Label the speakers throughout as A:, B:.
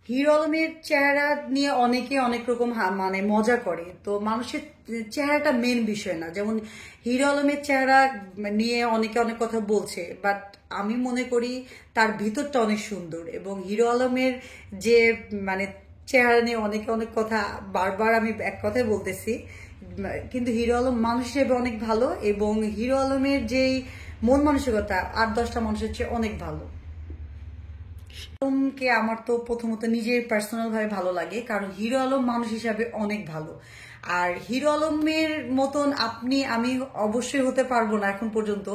A: Hero আলমের চেহারা নিয়ে অনেকে অনেক রকম মানে মজা করে, তো মানুষের চেহারাটা মেন বিষয় না। যেমন হিরো আলমের চেহারা নিয়ে অনেকে অনেক কথা বলছে, বাট আমি মনে করি তার ভিতরটা অনেক সুন্দর। এবং হিরো আলমের যে মানে চেহারা নিয়ে অনেকে অনেক কথা, বারবার আমি এক কথাই বলতেছি, কিন্তু হিরো আলম মানুষ হিসেবে অনেক ভালো। এবং হিরো আলমের যেই মন মানসিকতা 8-10টা মানুষের চেয়ে অনেক ভালো। আলমকে আমার তো প্রথমত নিজের পার্সোনাল ভাবে ভালো লাগে, কারণ হিরো আলম মানুষ হিসাবে অনেক ভালো। আর হিরো আলমের মতন আমি অবশ্যই হতে পারবো না এখন পর্যন্ত,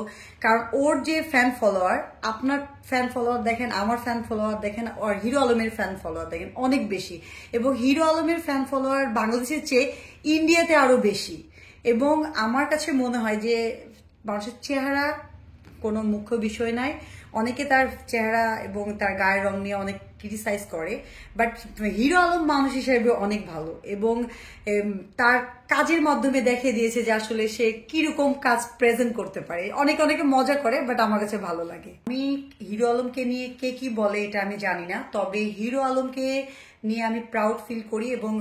A: কারণ ওর যে ফ্যান ফলোয়ার, আপনার ফ্যান ফলোয়ার দেখেন, আমার ফ্যান ফলোয়ার দেখেন, আর হিরো আলমের ফ্যান ফলোয়ার দেখেন, অনেক বেশি। এবং হিরো আলমের ফ্যান ফলোয়ার বাংলাদেশের চেয়ে ইন্ডিয়াতে আরো বেশি। এবং আমার কাছে মনে হয় যে মানুষের চেহারা কোনো মুখ্য বিষয় নাই। অনেকে তার চেহারা এবং তার গায়ের রং নিয়ে অনেক ক্রিটিসাইজ করে, বাট হিরো আলম মানুষ হিসেবে অনেক ভালো। এবং তার কাজের মাধ্যমে দেখিয়ে দিয়েছে যে আসলে সে কিরকম কাজ প্রেজেন্ট করতে পারে। অনেকে মজা করে, বাট আমার কাছে ভালো লাগে। আমি হিরো আলমকে নিয়ে কে কি বলে এটা আমি জানি না, তবে হিরো আলমকে নিয়ে আমি প্রাউড ফিল করি। এবং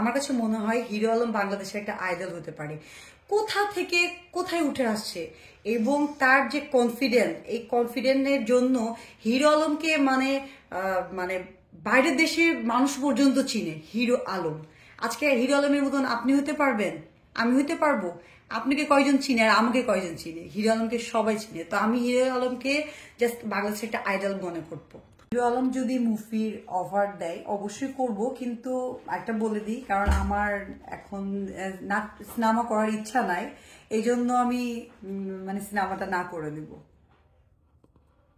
A: আমার কাছে মনে হয় হিরো আলম বাংলাদেশের একটা আইডল হতে পারে। কোথা থেকে কোথায় উঠে আসছে, এবং তার যে কনফিডেন্ট, এই কনফিডেন্টের জন্য হিরো আলমকে মানে মানে বাইরের দেশের মানুষ পর্যন্ত চিনে হিরো আলম। আজকে হিরো আলমের মতন আপনি হতে পারবেন, আমি হতে পারবো। আপনাকে কয়জন চিনে আর আমাকে কয়জন চিনে? হিরো আলমকে সবাই চিনে। তো আমি হিরো আলমকে জাস্ট বাংলাদেশের একটা আইডল মনে করবো। হিরো আলম যদি মুভির অফার দেয় অবশ্যই করব, কিন্তু একটা বলে দিই, কারণ আমার এখন না সিনেমা করার ইচ্ছা নাই, এই জন্য আমি মানে সিনেমাটা না করে দেব।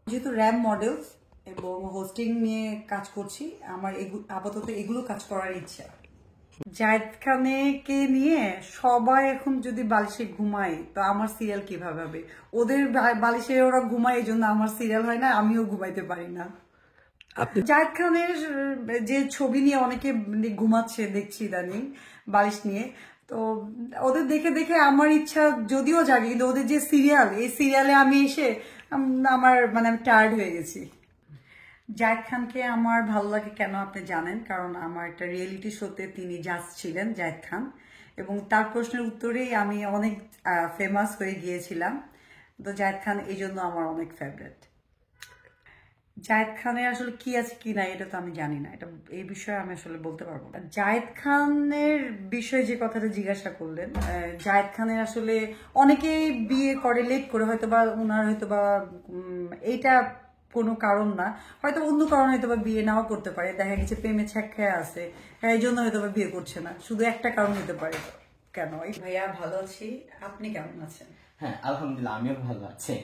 A: যেহেতু র্যাম মডেলস এবং হোস্টিং নিয়ে কাজ করছি, আমার আপাতত এগুলো কাজ করার ইচ্ছা। জায়েদ খানকে নিয়ে সবাই এখন যদি বালিশে ঘুমায়, তো আমার সিরিয়াল কিভাবে হবে? ওদের বালিশে ওরা ঘুমায়, এই জন্য আমার সিরিয়াল হয় না, আমিও ঘুমাইতে পারি না। জায়েদ খানের যে ছবি নিয়ে অনেকে ঘুমাচ্ছে দেখছি ইদানিং বালিশ নিয়ে, তো ওদের দেখে দেখে আমার ইচ্ছা যদিও জাগে, কিন্তু ওদের যে সিরিয়াল, এই সিরিয়ালে আমি এসে আমার মানে আমি টায়ার্ড হয়ে গেছি। জায়েদ খানকে আমার ভালো লাগে কেন আপনি জানেন? কারণ আমার একটা রিয়েলিটি শোতে তিনি জাজ ছিলেন, জায়েদ খান, এবং তার প্রশ্নের উত্তরেই আমি অনেক ফেমাস হয়ে গিয়েছিলাম। তো জায়েদ খান এই জন্য আমার অনেক ফেভারিট। জায়েদ খানের আসলে কি আছে কি নাই এটা তো আমি জানি না, এটা এই বিষয়ে আমি আসলে বলতে পারবো না। জায়েদ খানের বিষয়ে যে কথাটা জিজ্ঞাসা করলেন, জায়েদ খানের আসলে অনেকেই বিয়ে করে লেট করে, হয়তোবা ওনার হয়তোবা এইটা কোনো কারণ না, হয়তো অন্য কারণ হয়তোবা বিয়ে নাও করতে পারে, দেখা গেছে প্রেমে ছ্যাক খেয়ে আছে, হ্যাঁ এই জন্য হয়তোবা বিয়ে করছে না, শুধু একটা কারণ হতে পারে। কেন? ভাইয়া ভালো আছি, আপনি কেমন আছেন?
B: হ্যাঁ, আলহামদুলিল্লাহ, আমিও ভালো আছি।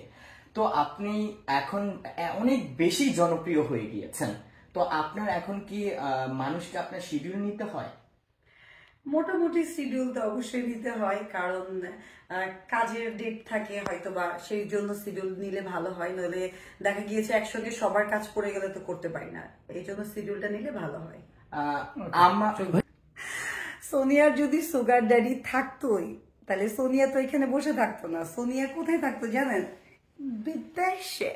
B: তো আপনি এখন অনেক বেশি জনপ্রিয় হয়ে গিয়েছেন, তো আপনার এখন কি মানুষকে আপনার শিডিউল নিতে হয়?
A: মোটামুটি শিডিউল তো অবশ্যই নিতে হয়, কারণ কাজের ডেট থাকে হয়তো, বা সেই জন্য শিডিউল নিলে ভালো হয়। নইলে দেখা গিয়েছে একসঙ্গে সবার কাজ পড়ে গেলে তো করতে পারি না, এই জন্য শিডিউলটা নিলে ভালো হয়।
B: আমার
A: সোনিয়ার যদি সুগার ড্যাডি থাকতোই, তাহলে সোনিয়া তো এখানে বসে থাকতো না। সোনিয়া কোথায় থাকতো জানেন? বিদেশে।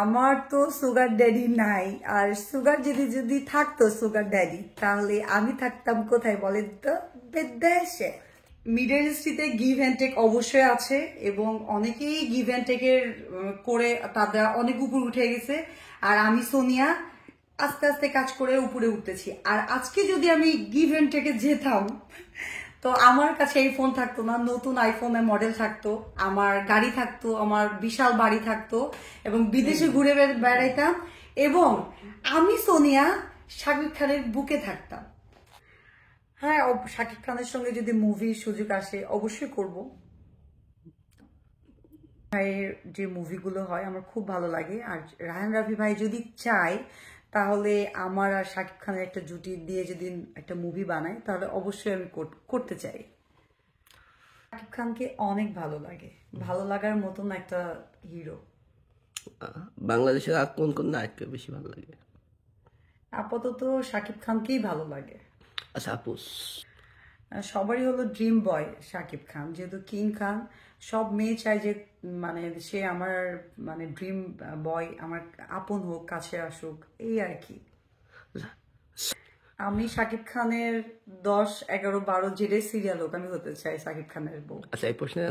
A: আমার তো সুগার ড্যাডি নাই, আর সুগার যদি যদি থাকতো সুগার ড্যাডি, তাহলে আমি থাকতাম কোথায় বলেন তো? বিদেশে। মিডল ইস্টে গিভ অ্যান্ড টেক অবশ্যই আছে, এবং অনেকেই গিভ অ্যান্ড টেকের করে তারা অনেক উপর উঠে গেছে। আর আমি সোনিয়া আস্তে আস্তে কাজ করে উপরে উঠতেছি। আর আজকে যদি আমি গিভ অ্যান্ড টেকে যেতাম, তো আমার কাছে এই ফোন থাকতো না, নতুন আইফোনের মডেল থাকতো, আমার গাড়ি থাকতো, আমার বিশাল বাড়ি থাকতো, এবং বিদেশে ঘুরে বেড়াইতাম, এবং আমি সোনিয়া শাকিব খানের বুকে থাকতাম। হ্যাঁ, শাকিব খানের সঙ্গে যদি মুভির সুযোগ আসে অবশ্যই করব। ভাইয়ের যে মুভিগুলো হয় আমার খুব ভালো লাগে। আর রায়হান রাফি ভাই যদি চায়, তাহলে আমার আর শাকিব খানের একটা জুটি দিয়ে যদি একটা মুভি বানায়, তাহলে অবশ্যই আমি করতে চাই। শাকিব খানকে অনেক ভালো লাগে, ভালো লাগার মতন একটা হিরো।
C: বাংলাদেশের আর কোন কোন নায়ককে বেশি ভালো লাগে?
A: আপাতত শাকিব খানকেই ভালো লাগে।
C: আচ্ছা আপু,
A: সবারই হলো ড্রিম বয় শাকিব খান, যেহেতু কিং খান, সব মেয়ে চায় যে মানে সে আমার মানে ড্রিম বয়, আমার আপন হোক, কাছে আসুক, এই আর কি। আমি শাকিব খানের 10, 11, 12 যেটাই সিরিয়াল হোক আমি হতে চাই শাকিব খানের বউ।
C: আচ্ছা, এই প্রশ্নের